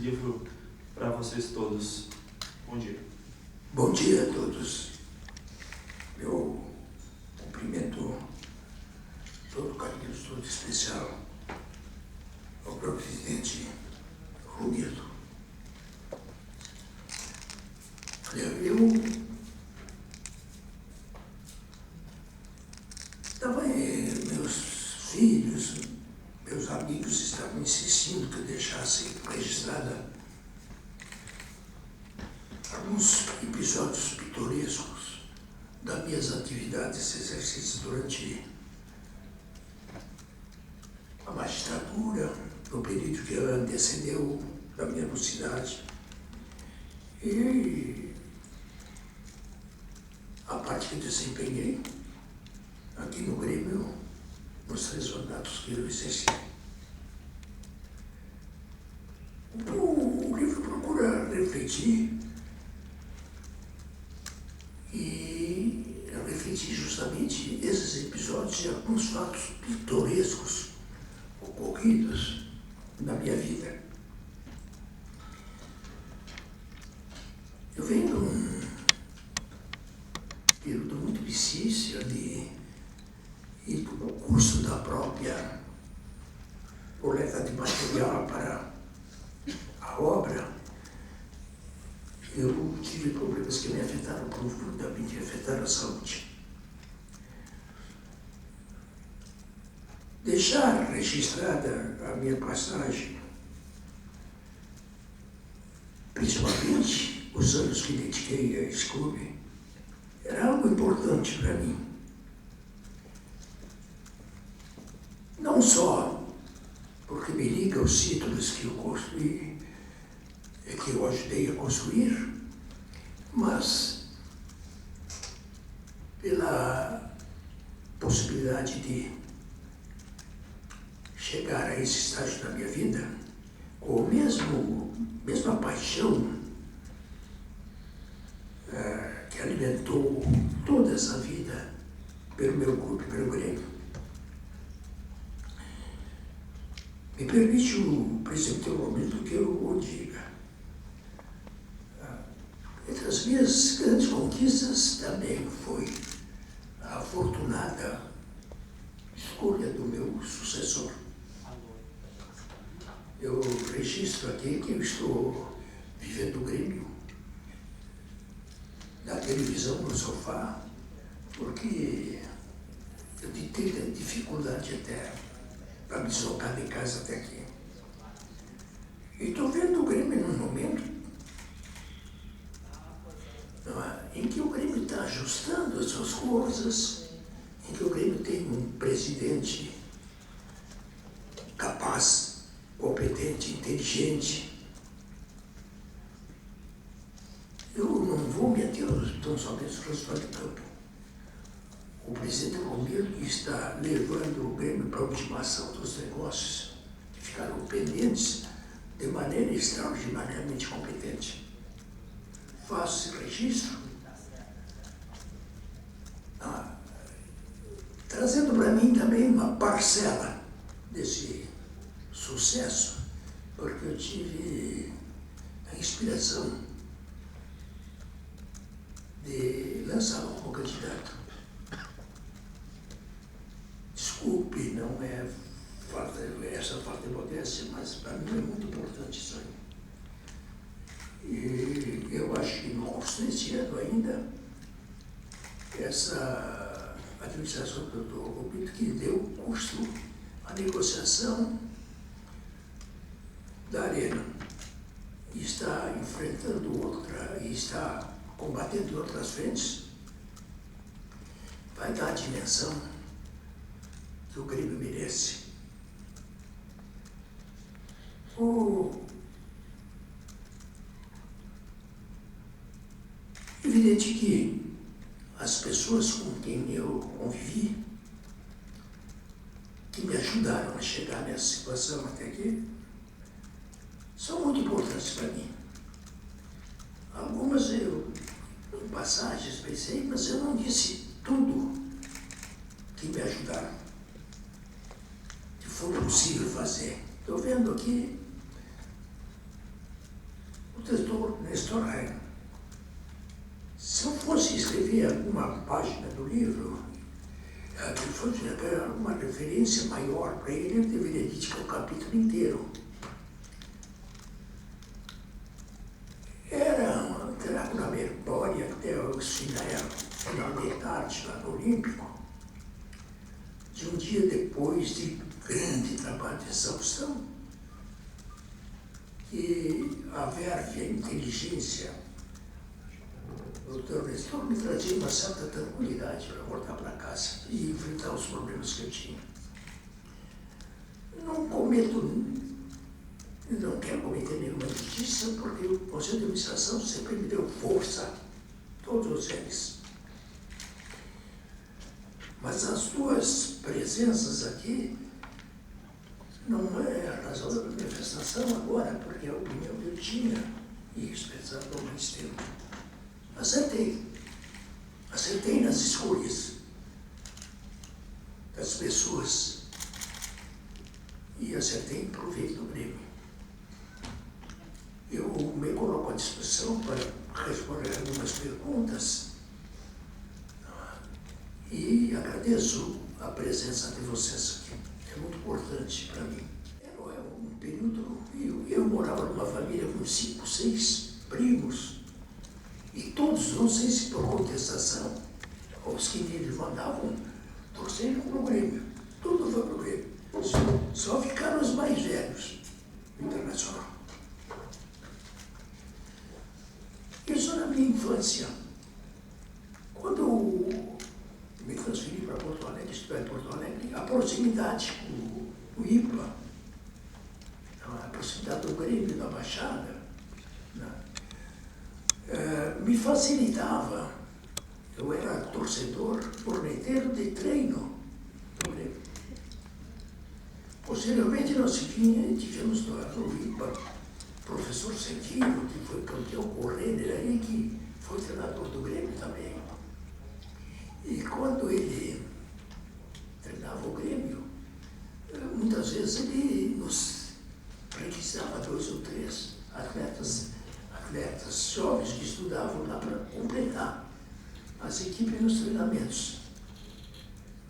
livro para vocês todos. Bom dia. Bom dia a todos. Eu cumprimento todo o carinho, todo especial ao próprio presidente Romildo. Meus filhos, meus amigos estavam insistindo que eu deixasse registrada alguns episódios pitorescos das minhas atividades exercidas durante a magistratura, no período que antecedeu da minha mocidade. E a parte que eu desempenhei aqui no Grêmio, nos 3 mandatos que eu exerci. O livro procura refletir justamente esses episódios e alguns fatos pitorescos ocorridos na minha vida. Eu venho de um período muito difícil de ir para o curso da própria coleta de material para a obra. Eu tive problemas que me afetaram profundamente, afetaram a saúde. Deixar registrada a minha passagem, principalmente os anos que dediquei a esse clube, era algo importante para mim. Não só porque me liga aos títulos que eu construí e que eu ajudei a construir, mas pela possibilidade de chegar a esse estágio da minha vida com a mesma paixão que alimentou toda essa vida pelo meu clube, pelo Grêmio. Me permite o presidente Romildo que eu o diga. Entre as minhas grandes conquistas também foi a afortunada escolha do meu sucessor. Eu registro aqui que eu estou vivendo o Grêmio na televisão, no sofá, porque eu tive dificuldade até para me deslocar de casa até aqui. E estou vendo o Grêmio num momento em que o Grêmio está ajustando as suas coisas, em que o Grêmio tem um presidente capaz, competente, inteligente. Eu não vou me ater tão somente os resultados de campo. O presidente Romildo está levando o Grêmio para a ultimação dos negócios que ficaram pendentes de maneira extraordinariamente competente. Faço esse registro, trazendo para mim também uma parcela desse sucesso, porque eu tive a inspiração de lançar como candidato. Desculpe, não é essa falta de modéstia, mas para mim é muito importante isso aí. E eu acho que no curso desse ano ainda, essa administração do Dr. Romildo que deu curso à negociação da Arena e está enfrentando e está combatendo outras frentes, vai dar a dimensão que o Grêmio merece. Evidente que as pessoas com quem eu convivi, que me ajudaram a chegar nessa situação até aqui, são muito importantes para mim. Algumas eu, em passagens, pensei, mas eu não disse tudo que me ajudaram, que foi possível fazer. Estou vendo aqui o doutor Nestor Reino. Se eu fosse escrever alguma página do livro, que fosse uma referência maior para ele, eu deveria dedicar o capítulo inteiro. Trago na memória até o final de tarde, lá no Olímpico, de um dia depois de grande trabalho de exaustão, que a verve e a inteligência do Dr. Nestor me trazia uma certa tranquilidade para voltar para casa e enfrentar os problemas que eu tinha. Não quero cometer nenhuma injustiça, porque o Conselho de Administração sempre me deu força, todos eles. Mas as duas presenças aqui não é a razão da manifestação agora, porque a opinião que eu tinha e expressado há mais tempo. Acertei nas escolhas das pessoas e acertei em proveito do Grêmio. Eu me coloco à disposição para responder algumas perguntas e agradeço a presença de vocês aqui. É muito importante para mim. Era um período, eu morava numa família com 5, 6 primos, e todos, não sei se por contestação, os que me mandavam torcerem para o Grêmio. Tudo foi para o Grêmio. Só ficaram os mais velhos do Internacional. Isso na minha infância. Quando eu me transferi para Porto Alegre, estudar em Porto Alegre, a proximidade com o IPA, a proximidade do Grêmio, da Baixada, me facilitava. Eu era torcedor corneteiro de treino do Grêmio. Posteriormente, nós tivemos no IPA professor Sequino, que foi campeão correndo, aí que foi treinador do Grêmio também. E quando ele treinava o Grêmio, muitas vezes ele nos requisitava 2 ou 3 atletas jovens que estudavam lá para completar as equipes nos treinamentos.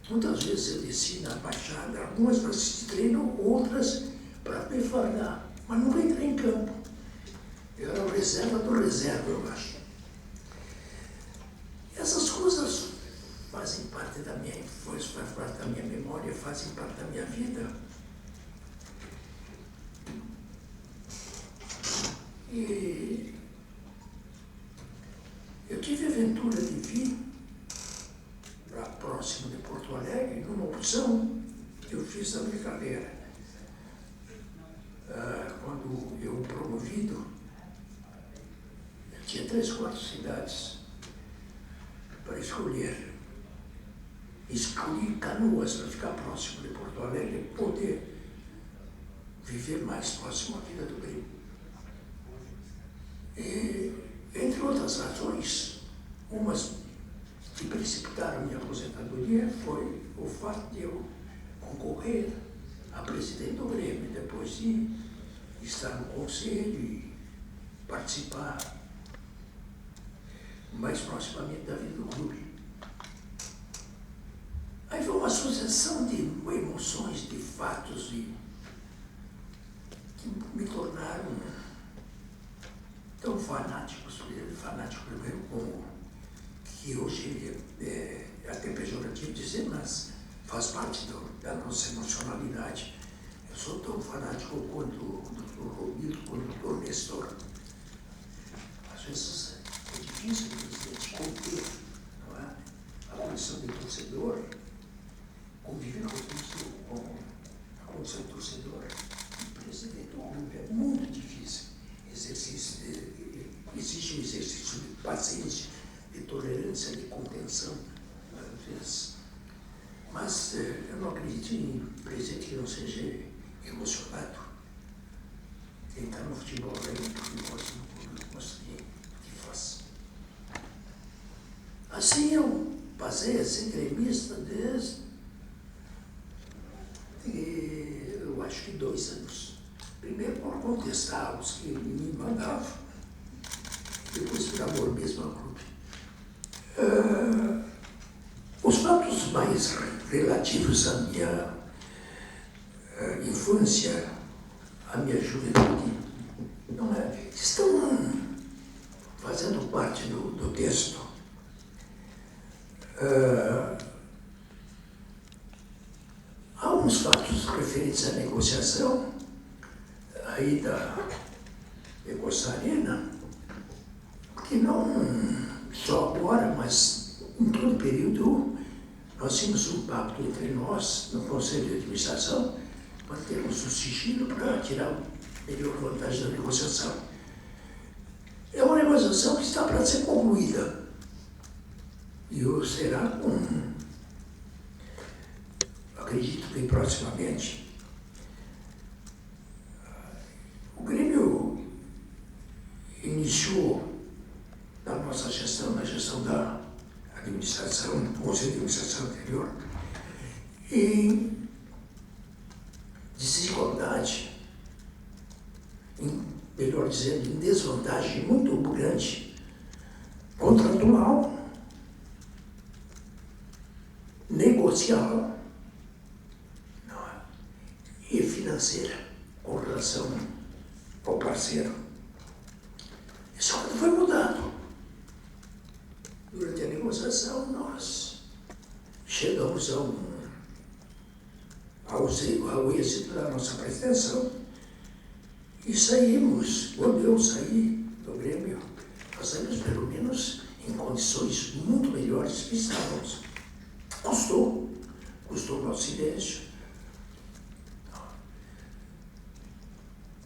Muitas vezes eu desci na Baixada, algumas para assistir treino, outras para me fardar, mas nunca entrei em campo. Eu era o reserva do reserva, eu acho. Essas coisas fazem parte da minha infância, fazem parte da minha memória, fazem parte da minha vida. E eu tive a aventura de vir para próximo de Porto Alegre, numa opção que eu fiz na minha carreira. Quando eu promovido, eu tinha 3, 4 cidades para escolher. Escolhi Canoas para ficar próximo de Porto Alegre e poder viver mais próximo à vida do Grêmio. E, entre outras razões, umas que precipitaram minha aposentadoria foi o fato de eu concorrer a presidente do Grêmio, depois de estar no conselho e participar mais proximamente da vida do clube. Aí foi uma sucessão de emoções, de fatos que me tornaram tão fanáticos do Grêmio, como que hoje é até pejorativo dizer, mas faz parte da nossa emocionalidade. Eu sou tão fanático quanto o Dr. Romildo, quanto o Dr. Nestor. Às vezes é difícil de conter, não é? A condição de torcedor, conviver com a condição de torcedor e presidente do clube é muito difícil. Existe um exercício de paciência, de tolerância, de contenção, às vezes. Mas eu não acredito em presidente que não seja emocionado. Quem está no futebol é muito gosta do público, mas que faz. Assim eu passei a ser gremista desde, eu acho que 2 anos. Primeiro por contestar os que me mandavam, depois por amor mesmo ao clube. Os fatos mais relativos à minha infância, à minha juventude, não é, estão fazendo parte do texto. Há uns fatos referentes à negociação, aí da Ecossarena, que não só agora, mas em todo o período, nós tínhamos um pacto entre nós, no Conselho de Administração, para termos um sigilo para tirar a melhor vantagem da negociação. É uma negociação que está para ser concluída. E será acredito que proximamente. O Grêmio iniciou na nossa gestão, na gestão da administração, do Conselho de Administração anterior, em desigualdade, melhor dizendo, em desvantagem muito grande, contratual, negocial e financeira com relação ao parceiro. Isso foi mudado. Durante a negociação, nós chegamos ao êxito da nossa pretensão e saímos. Quando eu saí do Grêmio, nós saímos pelo menos em condições muito melhores que estávamos. Custou o nosso silêncio.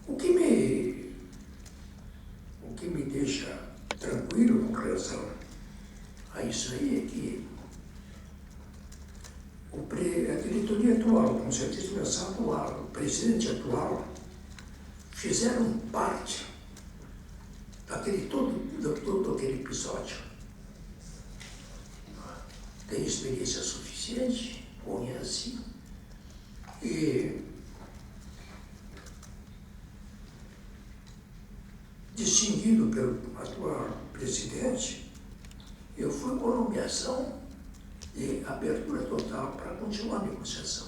O que me deixa tranquilo com relação a isso aí é que a diretoria atual, o Conselho de Administração atual, o presidente atual, fizeram parte todo aquele episódio. Tem experiência suficiente, conhece, e distinguido pelo atual presidente, eu fui com nomeação e abertura total para continuar a negociação.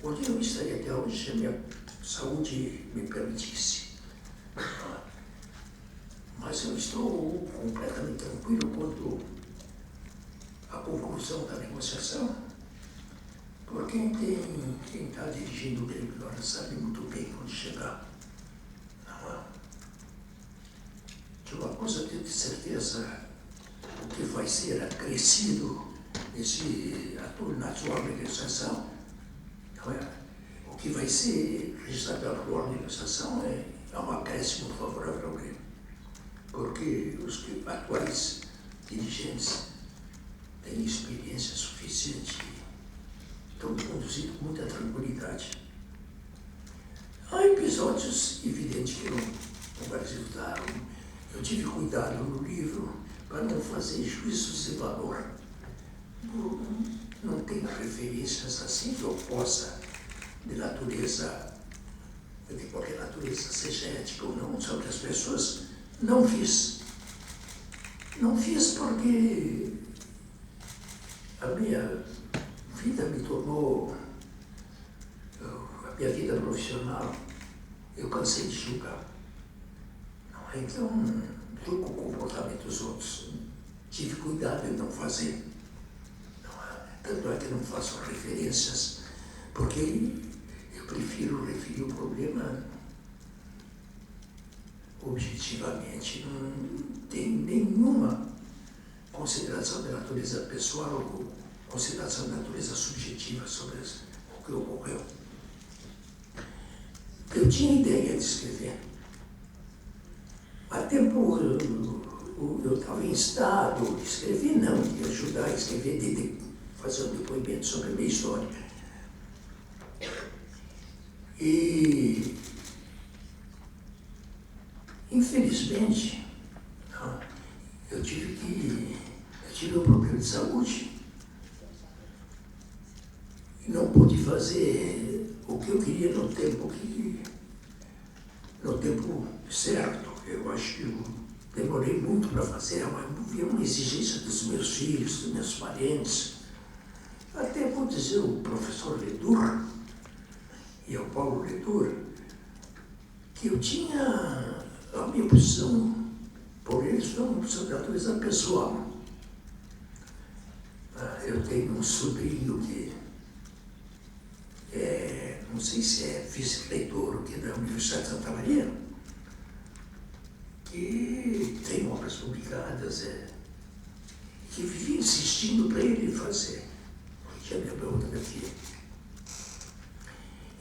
Onde eu estaria até hoje, se a minha saúde me permitisse. Mas eu estou completamente tranquilo quanto à conclusão da negociação, porque quem está dirigindo o Grêmio agora sabe muito bem onde chegar. De uma coisa eu tenho certeza, o que vai ser acrescido na atual negociação, o que vai ser registrado pela atual negociação é um acréscimo favorável ao Grêmio, porque os atuais dirigentes têm experiência suficiente e estão conduzindo com muita tranquilidade. Há episódios evidentes que não vai resultar. Eu tive cuidado no livro para não fazer juízos de valor. Não tenho referências assim que eu possa, de qualquer natureza, seja ética ou não, sobre as pessoas. Não fiz. Não fiz porque a minha vida me tornou, a minha vida profissional, eu cansei de julgar. Então, julgo o comportamento dos outros. Tive cuidado em não fazer. Tanto é que não faço referências, porque eu prefiro referir o problema objetivamente. Não tem nenhuma consideração da natureza pessoal ou consideração da natureza subjetiva sobre o que ocorreu. Eu tinha ideia de escrever. Há tempo eu estava em estado de escrever, não, de ajudar a escrever, de fazer um depoimento sobre a minha história. E, infelizmente, eu tive um problema de saúde e não pude fazer o que eu queria no tempo certo. Eu acho que demorei muito para fazer, mas havia uma exigência dos meus filhos, dos meus parentes. Até vou dizer o professor Ledur e ao Paulo Ledur que eu tinha a minha opção por eles, foi uma opção de natureza pessoal. Eu tenho um sobrinho que não sei se é vice-reitor aqui da Universidade de Santa Maria, que tem obras publicadas, que vivia insistindo para ele fazer, porque tinha minha biografia.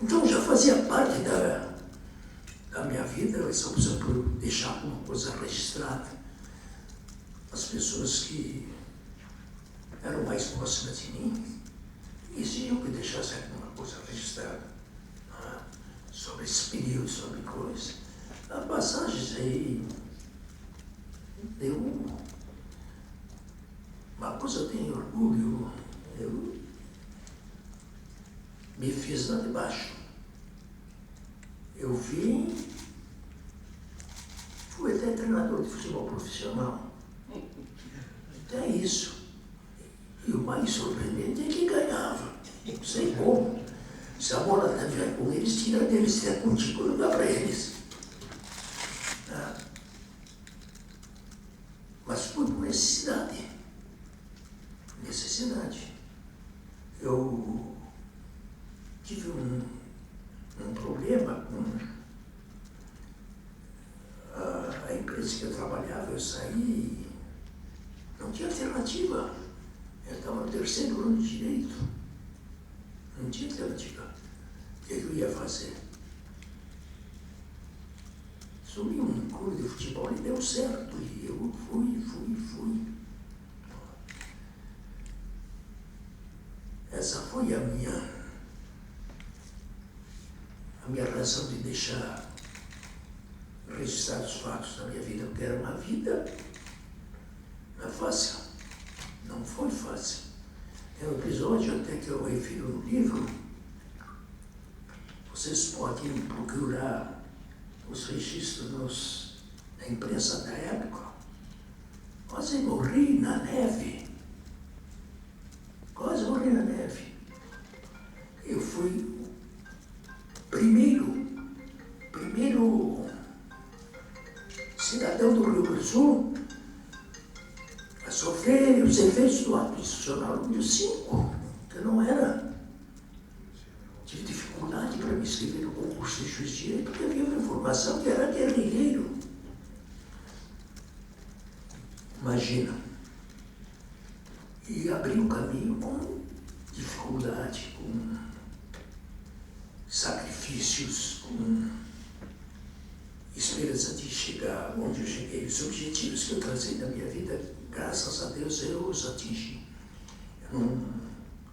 Então já fazia parte da minha vida essa opção por deixar alguma coisa registrada. As pessoas que eram mais próximas de mim exigiam que eu deixasse alguma coisa registrada, sobre esse período, sobre coisas. A passagem aí deu uma coisa, eu tenho orgulho, eu me fiz lá de baixo. Eu vim, fui até treinador de futebol profissional. Até isso. E o mais surpreendente é que ganhava. Não sei como. Se a bola estiver com eles, tira deles, se é contigo, não dá para eles. Mas foi por necessidade. Necessidade. Eu tive um problema com a empresa que eu trabalhava, eu saí e não tinha alternativa. Eu estava no terceiro ano de direito. Não tinha alternativa. O que eu ia fazer? Subi um clube de futebol e deu certo. E eu fui. Essa foi a minha razão de deixar registrados os fatos da minha vida, porque era uma vida não é fácil. Não foi fácil. É um episódio até que eu refiro no livro. Vocês podem procurar os registros na imprensa da época. Quase morri na neve. Quase morri na neve. Eu fui primeiro cidadão do Rio Grande do Sul a sofrer os efeitos do ato institucional número 5, que eu não era. Tive dificuldade para me inscrever no concurso de juiz de direito, porque havia uma informação que era guerrilheiro. Imagina. E abri o caminho com dificuldade, com sacrifícios, com esperança de chegar onde eu cheguei. Os objetivos que eu tracei na minha vida, graças a Deus, eu os atingi. Eu não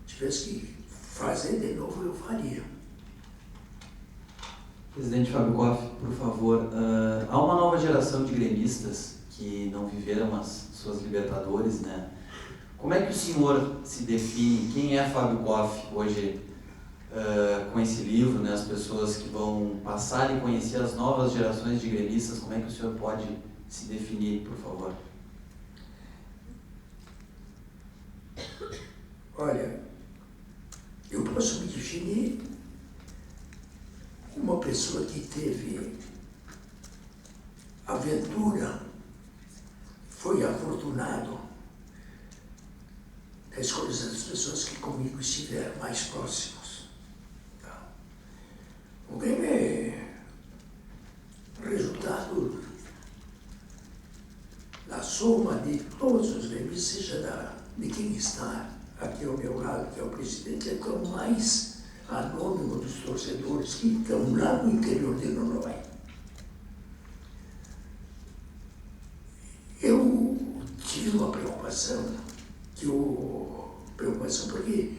tivesse que fazer de novo, eu faria. Presidente Fábio Koff, por favor, há uma nova geração de gremistas que não viveram as suas Libertadores, né? Como é que o senhor se define? Quem é Fábio Koff hoje com esse livro, né? As pessoas que vão passar e conhecer as novas gerações de gremistas, como é que o senhor pode se definir, por favor? Olha, eu posso me definir como uma pessoa que teve aventura, foi afortunado das escolhas das pessoas que comigo estiveram mais próximos. Tá? O Grêmio é resultado da soma de todos os Grêmios, seja de quem está aqui ao meu lado, que é o presidente, que é o mais anônimo dos torcedores que estão lá no interior de Noronha. Eu tive uma preocupação, porque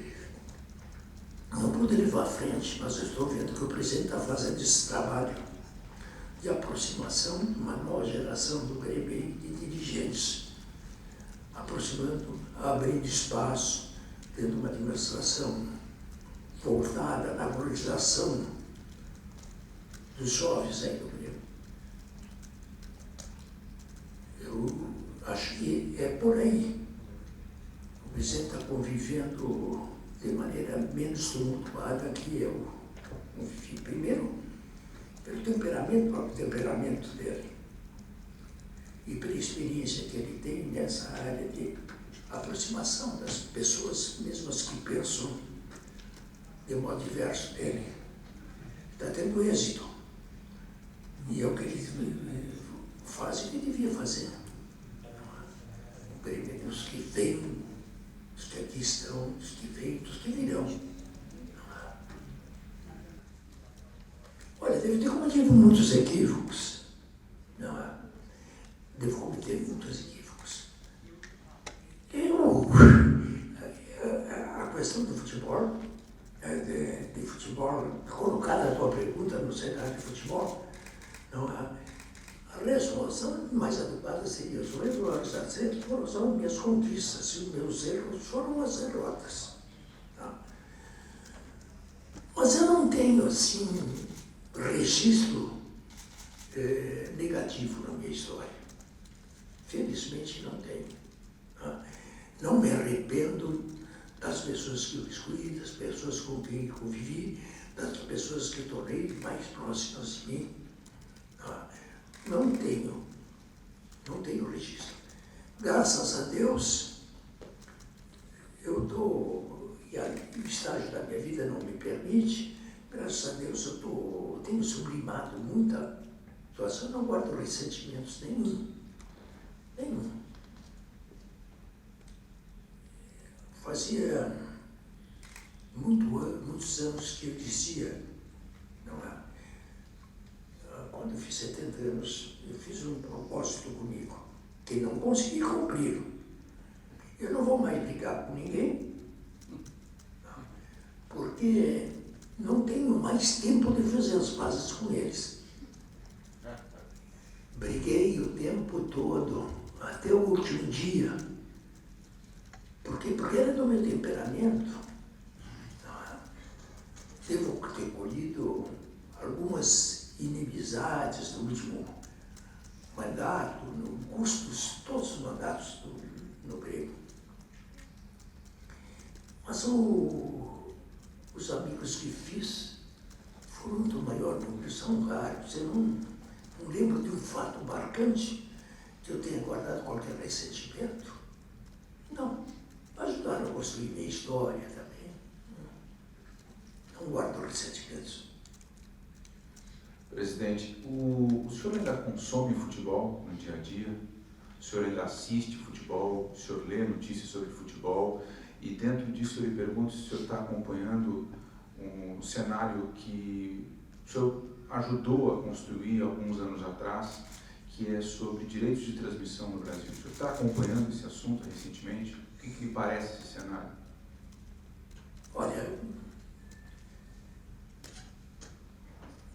não pude levar à frente, mas eu estou vendo que o presidente está fazendo esse trabalho de aproximação de uma nova geração do Grêmio e de dirigentes, aproximando, abrindo espaço, tendo uma administração voltada na valorização dos jovens aí do Grêmio. Eu acho que é por aí. O presidente está convivendo de maneira menos tumultuada que eu convivi. Primeiro, pelo temperamento, próprio temperamento dele. E pela experiência que ele tem nessa área de aproximação das pessoas, mesmo as que pensam de modo diverso dele. Está tendo êxito. E é o que ele faz e que devia fazer. Os que vêm, os que aqui estão, os que vêm, os que virão. Olha, deve ter cometido muitos equívocos. Não é? Devo cometer muitos equívocos. A questão do futebol, de futebol, colocada a tua pergunta no cenário de futebol, não é? A resposta mais adequada seria: os meus acertos foram minhas conquistas e os meus erros foram as derrotas. Tá? Mas eu não tenho, assim, registro negativo na minha história. Felizmente não tenho. Tá? Não me arrependo das pessoas que eu escolhi, das pessoas com quem convivi, das pessoas que tornei mais próximas de mim. Tá? Não tenho registro. Graças a Deus, eu estou, e o estágio da minha vida não me permite, graças a Deus eu tenho sublimado muita situação, não guardo ressentimentos nenhum. Fazia muitos anos que eu dizia, não é? Quando eu fiz 70 anos, eu fiz um propósito comigo, que não consegui cumprir. Eu não vou mais brigar com ninguém, porque não tenho mais tempo de fazer as pazes com eles. Briguei o tempo todo, até o último dia, porque era do meu temperamento. Devo ter colhido algumas inimizades no último mandato, no curso de todos os mandatos no Grêmio. Mas os amigos que fiz foram do maior número, são raros. Eu não lembro de um fato marcante que eu tenha guardado qualquer ressentimento. Não. Ajudaram a construir minha história também. Não guardo ressentimentos. Presidente, o senhor ainda consome futebol no dia a dia? O senhor ainda assiste futebol? O senhor lê notícias sobre futebol? E dentro disso eu lhe pergunto se o senhor está acompanhando um cenário que o senhor ajudou a construir alguns anos atrás, que é sobre direitos de transmissão no Brasil. O senhor está acompanhando esse assunto recentemente? O que lhe parece esse cenário? Olha,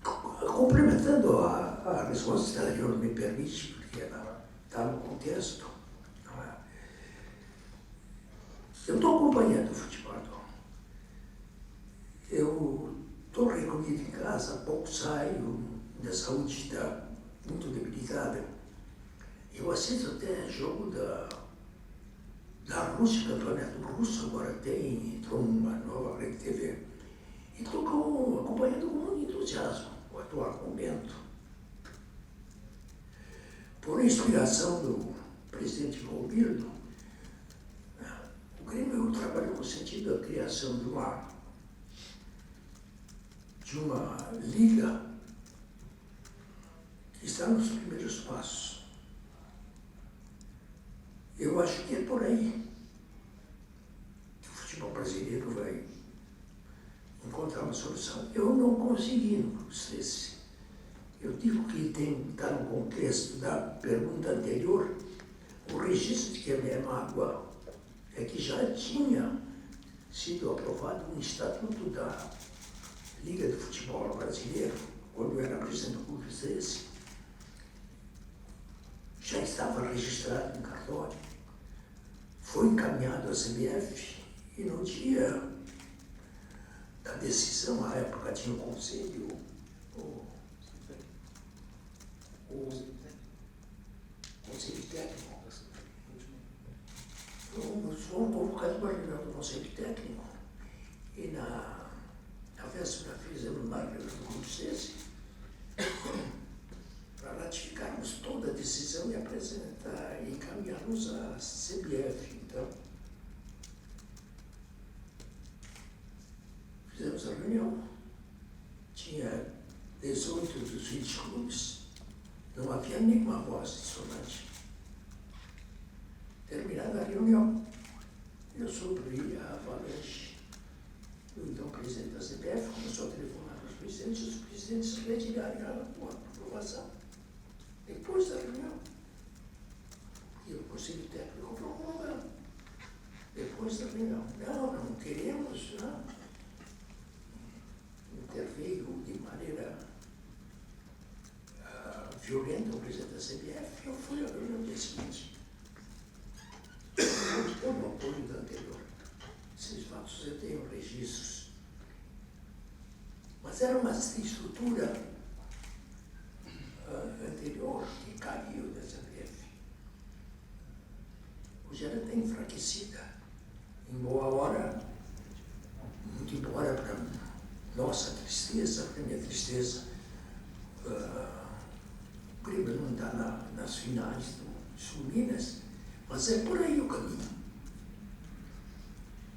complementando a resposta anterior, me permite, porque ela está no contexto. Não é? Eu estou acompanhando o futebol. Eu estou recolhido em casa, pouco saio, minha saúde está muito debilitada. Eu assisto até jogo da Rússia, campeonato russo, agora entrou uma nova rede TV. E estou acompanhando com muito entusiasmo o atual momento. Por inspiração do presidente Romildo, o Grêmio trabalhou no sentido da criação de uma liga que está nos primeiros passos. Eu acho que é por aí que o futebol brasileiro vai encontrar uma solução. Eu não consegui no processo. Eu digo que está no contexto da pergunta anterior, o registro de que a minha mágoa é que já tinha sido aprovado um estatuto da Liga do Futebol Brasileiro, quando eu era presidente do Clube desse, já estava registrado em cartório, foi encaminhado à CBF e no dia da decisão, à época tinha o conselho, Conselho Técnico. Fomos convocados para a reunião do Conselho Técnico e na véspera fizemos uma reunião do Grupo SESI para ratificarmos toda a decisão e apresentar e encaminharmos à CBF. Então, fizemos a reunião, tinha 18 dos 20 clubes, não havia nenhuma voz dissonante. Terminada a reunião, eu soube a avalanche do então presidente da CBF, começou a telefonar para os presidentes, e os presidentes retiraram a aprovação. Depois da reunião, e o Conselho Técnico promulgou. Depois da reunião, não queremos, não. Interveio de maneira violenta o presidente da CBF, eu fui à reunião no dia seguinte. Eu não apoio do anterior. Esses fatos eu tenho registros. Mas era uma estrutura anterior que caiu da CBF. Hoje ela está enfraquecida. Em boa hora, muito embora para nossa tristeza, para minha tristeza, o Grêmio não está nas finais do Sul-Minas, mas é por aí o caminho.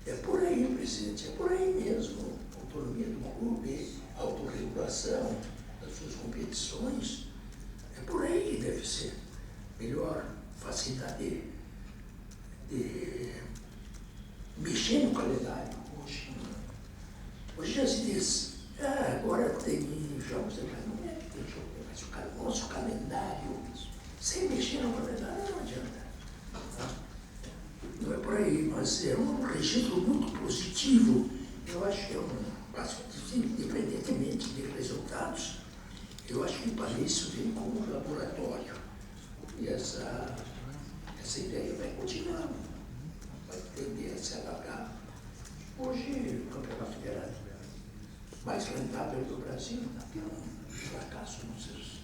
É por aí, presidente, é por aí mesmo. A autonomia do clube, a autorregulação das suas competições, é por aí que deve ser. Melhor facilidade de mexer no calendário hoje. Hoje já se diz, agora tem jogos, mas não é que tem jogo, mas o nosso calendário, sem mexer no calendário não adianta. Não é por aí, mas é um registro muito positivo. Eu acho que é um passo, independentemente de resultados, eu acho que o Palício vem como um laboratório. E essa ideia vai continuar, vai tender a se alargar. Hoje, o Campeonato Federal mais rentável do Brasil, tem um fracasso nos seus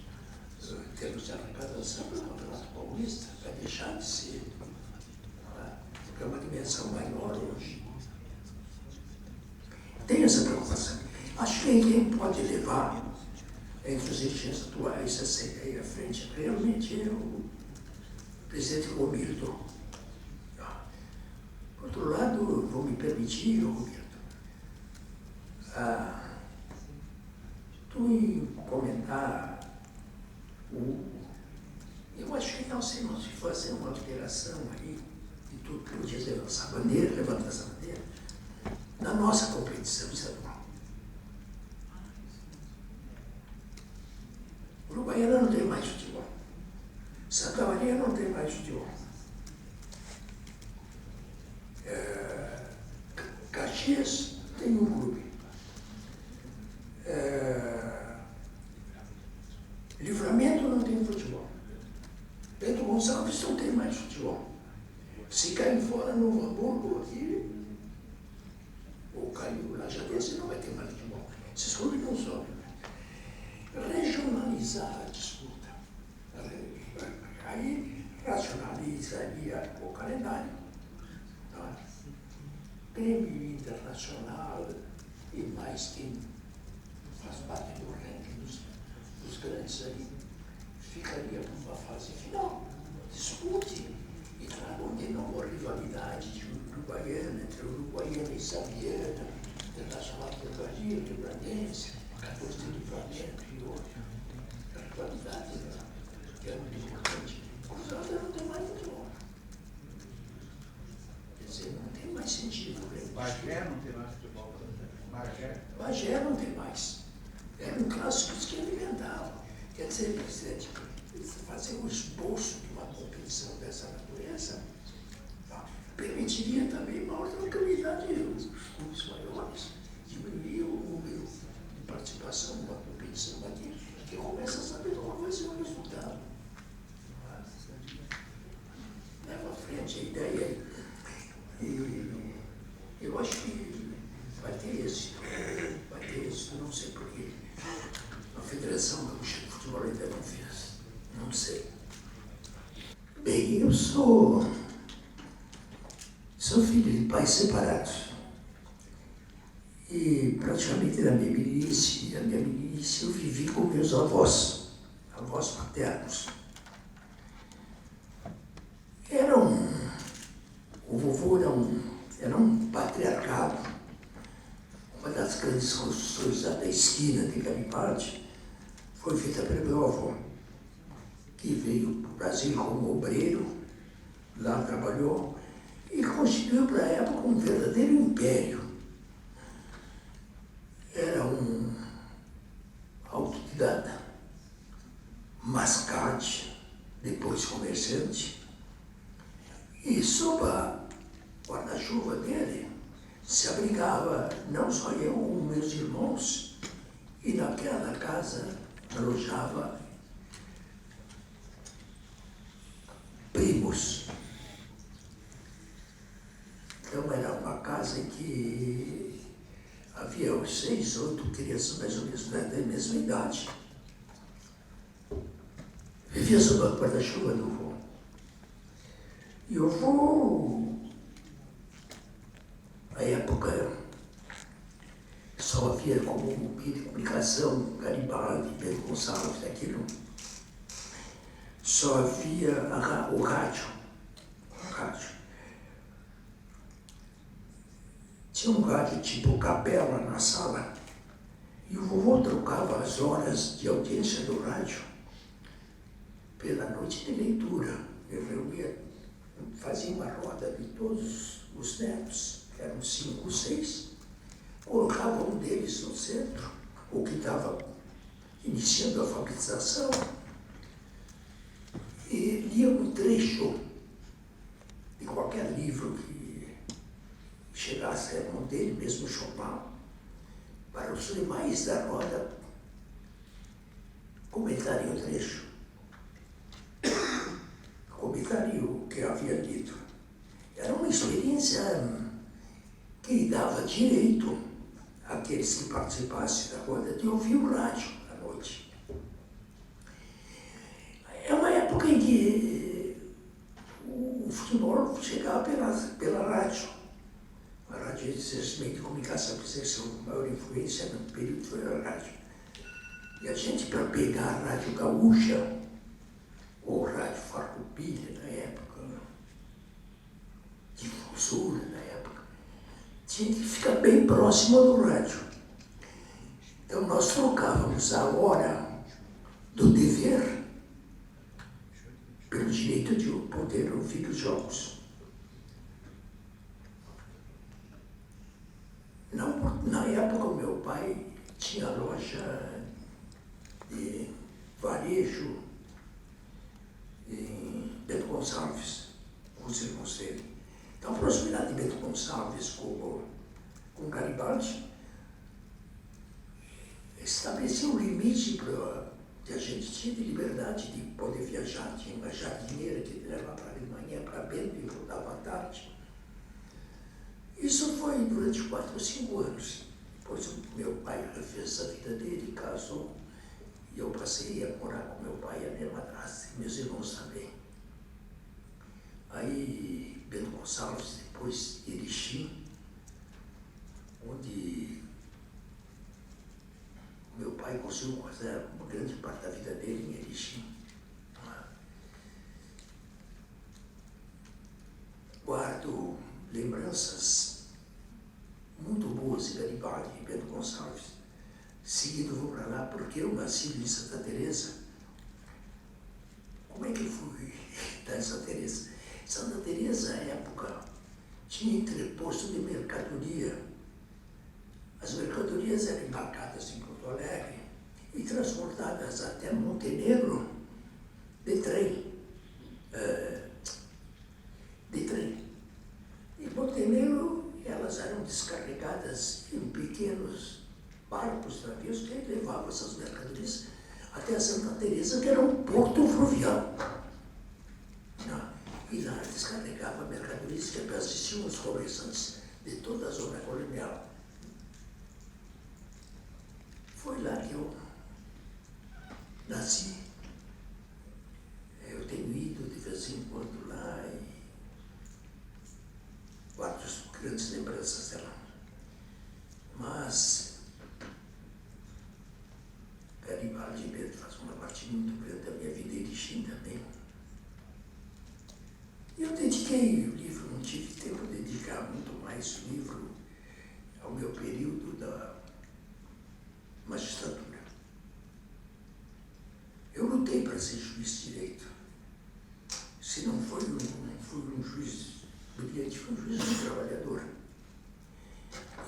termos de arrecadação do Campeonato Paulista, vai deixar de ser, porque é uma dimensão maior hoje. Tem essa preocupação. Acho que ninguém pode levar, entre os dirigentes atuais, essa ideia à frente. Realmente é o presidente Romildo. Por outro lado, vou me permitir, Roberto, tu comentar eu acho que nós temos de fazer uma alteração aí, e tu podias levantar essa bandeira, na nossa competição estadual. Uruguaiana não tem mais futebol. Santa Maria não tem mais futebol. Caxias tem um clube. Livramento não tem futebol. Bento Gonçalves não tem mais futebol. Se cair fora no Hamburgo aqui, ou caiu lá Jadense, não vai ter mais futebol. Esses clubes não sobem. Regionalizar a disputa. Aí racionalizaria o calendário. Tá? Grêmio Internacional e mais quem faz parte do ranking dos grandes aí, ficaria para uma fase final. Dispute e tragam de novo a rivalidade de Uruguaiana, entre Uruguaiana e Sabiana, Internacional do Brasil, Rio Grandense, 14 de Livramento e outro. A rivalidade que é muito importante. Cruzada não tem mais futebol. Quer dizer, não tem mais sentido. Bagé não tem mais futebol. Bagé não tem mais. Eram clássicos que alimentavam. Quer dizer, presidente, fazer um esboço de uma competição dessa natureza permitiria também maior tranquilidade dos clubes maiores, diminuir o número de participação numa competição aqui, que começa a saber qual vai ser o resultado. Leva à frente a ideia e eu acho que vai ter êxito, não sei porquê. A Federação Gaúcha de Futebol ainda não fez, não sei. Bem, eu sou filho de pais separados. E praticamente na minha meninice eu vivi com meus avós paternos. O vovô era um patriarcado. Uma das grandes construções da esquina de Garibaldi foi feita pelo meu avô, que veio para o Brasil como obreiro, lá trabalhou e constituiu para a época um verdadeiro império. Era um autodidata, mascate, depois comerciante, e sob a guarda-chuva dele se abrigava não só eu, como meus irmãos, e naquela casa alojava primos. Então era uma casa em que havia 6, 8 crianças mais ou menos da mesma idade. Vivia sob a guarda-chuva do vô. E o vô, na época, só havia como meio de comunicação Garibaldi, Pedro Gonçalves, aquilo. Só havia o rádio. Tinha um rádio tipo capela na sala, e o vovô trocava as horas de audiência do rádio pela noite de leitura. Eu reunia, fazia uma roda de todos os netos, eram 5 ou 6, colocava um deles no centro, o que estava iniciando a alfabetização, e lia um trecho de qualquer livro que chegasse à mão dele, mesmo Chopin, para os demais da roda comentarem o trecho, comentarem o que havia dito. Era uma experiência que dava direito àqueles que participassem da roda de ouvir o rádio à noite. É uma época em que o futebol chegava pela rádio. A rádio exerce meio de comunicação, que exerceu maior influência no período foi a rádio. E a gente, para pegar a rádio gaúcha, ou rádio farroupilha na época, difusora na época, tinha que ficar bem próximo do rádio. Então nós trocávamos a hora do dever pelo direito de poder ouvir os jogos. Na época, o meu pai tinha loja de varejo em Bento Gonçalves, com os irmãos dele. Então, a proximidade de Bento Gonçalves com Garibaldi estabelecia um limite que a gente tinha de liberdade de poder viajar. Tinha uma jardineira que levava de manhã para Bento e voltava à tarde. Isso foi durante 4 ou 5 anos. Depois o meu pai refez a vida dele, casou, e eu passei a morar com meu pai e a minha madrasta, e meus irmãos também. Aí, Bento Gonçalves, depois Erechim, onde o meu pai conseguiu fazer uma grande parte da vida dele em Erechim. Guardo lembranças muito boas de Garibaldi e Bento Gonçalves. Seguido vou para lá porque eu nasci em Santa Teresa. Como é que eu fui da Santa Teresa? Santa Teresa, na época, tinha entreposto de mercadoria. As mercadorias eram embarcadas em Porto Alegre e transportadas até Montenegro de trem. Em Montenegro, elas eram descarregadas em pequenos barcos, navios, que levavam essas mercadorias até a Santa Teresa, que era um porto fluvial. E lá descarregava mercadorias que abasteziam os comerciantes de toda a zona colonial. Foi lá que eu nasci. Eu tenho ido de vez em quando lembranças dela. Mas Garibaldi Ribeiro faz uma parte muito grande da minha vida, Erechim também. E eu dediquei o livro, não tive tempo de dedicar muito mais o livro ao meu período da magistratura. Eu lutei para ser juiz de direito. Se não fui um juiz brilhante, fui um juiz muito trabalhador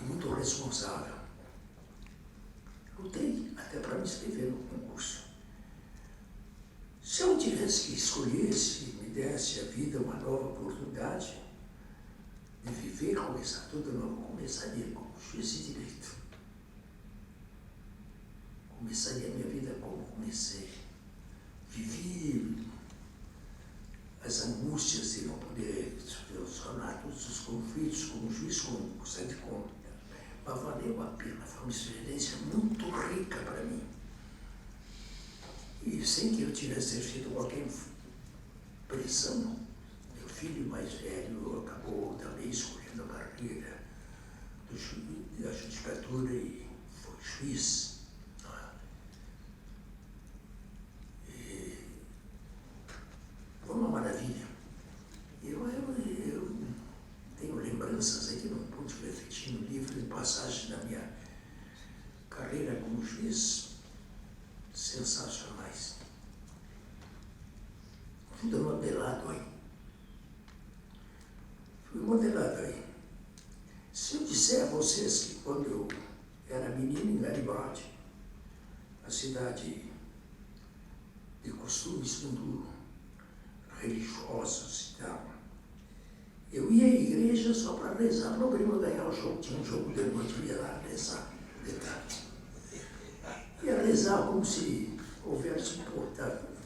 e muito responsável. Lutei até para me inscrever no concurso. Se eu tivesse que escolher, se me desse a vida uma nova oportunidade de viver, começar tudo de novo, começaria como juiz de direito. Começaria a minha vida como comecei. Vivi as angústias de não poder solucionar todos os conflitos como juiz, como José de Conta. Mas valeu a pena, foi uma experiência muito rica para mim. E sem que eu tivesse exercido qualquer pressão, meu filho mais velho acabou também escolhendo a carreira da judicatura e foi juiz. Foi uma maravilha. Eu tenho lembranças aí que não pude refletir no livro de passagem da minha carreira como juiz sensacionais. Fui modelado aí. Se eu disser a vocês que quando eu era menino em Garibaldi, a cidade de costumes muito religiosos e tal, eu ia à igreja só para rezar, não queria ganhar o jogo, tinha um jogo de noite, eu ia lá rezar, de tarde. Ia rezar como se houvesse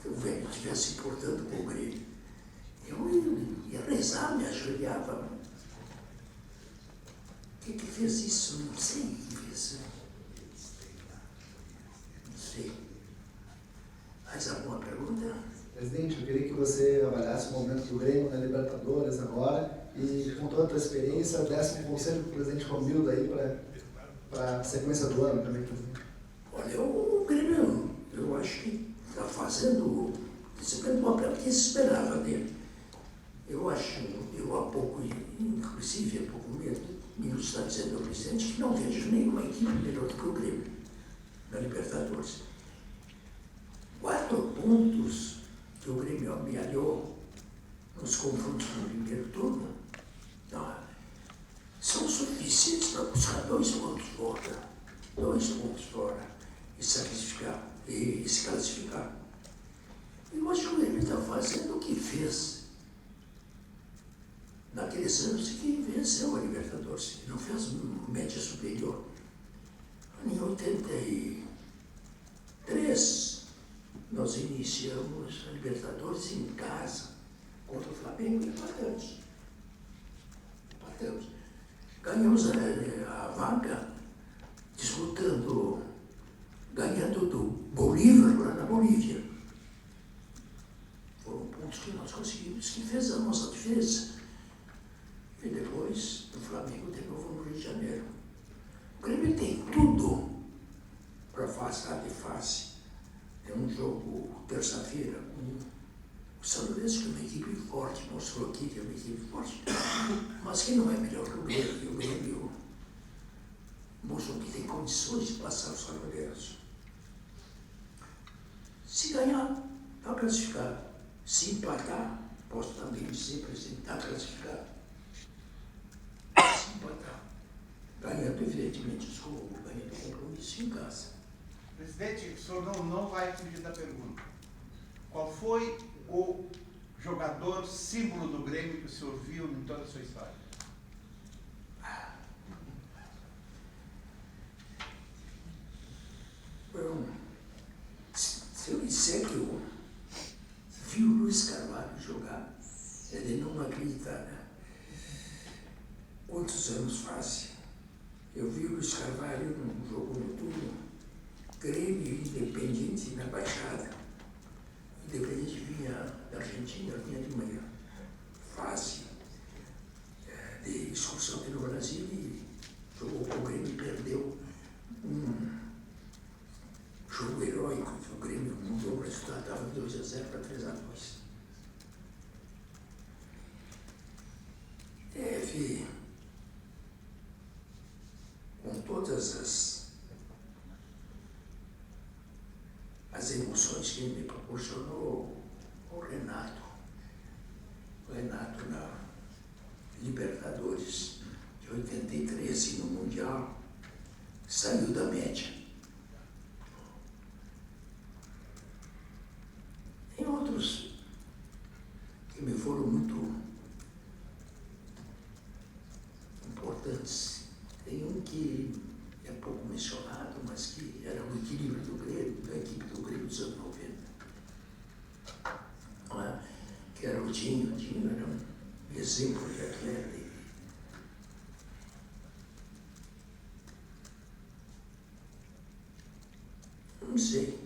o velho estivesse se portando com o Grêmio. Eu ia rezar, me ajoelhava. O que fez isso? Não sei o que fez. Não sei. Mais alguma pergunta? Presidente, eu queria que você avaliasse o momento do Grêmio na Libertadores agora e, com toda a tua experiência, desse um conselho para o presidente Romildo aí para a sequência do ano também, presidente. Olha, o Grêmio, eu acho que está fazendo o papel que se esperava dele. Eu acho, eu há pouco, inclusive há pouco me está dizendo ao presidente que não vejo nenhuma equipe melhor do que o Grêmio na Libertadores. 4 pontos que o Grêmio amealhou nos confrontos no primeiro turno, não, são suficientes para buscar 2 pontos fora. 2 pontos fora e se classificar. Eu acho que o Grêmio está fazendo o que fez naqueles anos que venceu a Libertadores. Não fez média superior. Em 83, nós iniciamos a Libertadores em casa, contra o Flamengo, e empatamos. Ganhamos a vaga ganhando do Bolívar lá na Bolívia. Foram pontos que nós conseguimos, que fez a nossa defesa. E depois, o Flamengo de novo no Rio de Janeiro. O Grêmio tem tudo para passar de fase. Tem um jogo terça-feira com o São Lourenço, que é uma equipe forte, mostrou aqui que é uma equipe forte, mas que não é melhor que o Grêmio. O Grêmio mostrou que tem condições de passar o São Lourenço. Se ganhar, está classificado. Se empatar, posso também dizer, presidente, está classificado. Se empatar, ganhando, evidentemente, ganhando o compromisso em casa. Presidente, o senhor não vai fugir da pergunta. Qual foi o jogador símbolo do Grêmio que o senhor viu em toda a sua história? Bom, se eu disser que eu vi o Luiz Carvalho jogar, é de não acreditar, né? Quantos anos faz? Eu vi o Luiz Carvalho num jogo noturno, Grêmio Independiente na Baixada. Independente vinha da Argentina, vinha de manhã. Fase de excursão aqui no Brasil e jogo heróico que o Grêmio mudou o resultado, estava 2-0 para 3-2. Teve, com todas as emoções que ele me proporcionou, o Renato na Libertadores de 83 e no Mundial, saiu da média. Tem outros que me foram muito importantes. Tem um que é pouco mencionado, mas que era o equilíbrio do Grêmio, da equipe do Grêmio dos anos 90. Não é? Que era o Dinho. O Dinho era um exemplo de atleta. Não sei.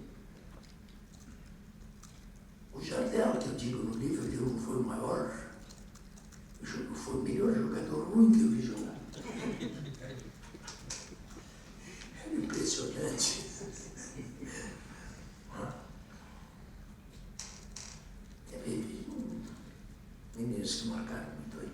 O Jardel, que eu digo no livro, ele foi o maior, foi o melhor jogador ruim que eu vi jogar. Era impressionante. Teve meninos que marcaram muito aí.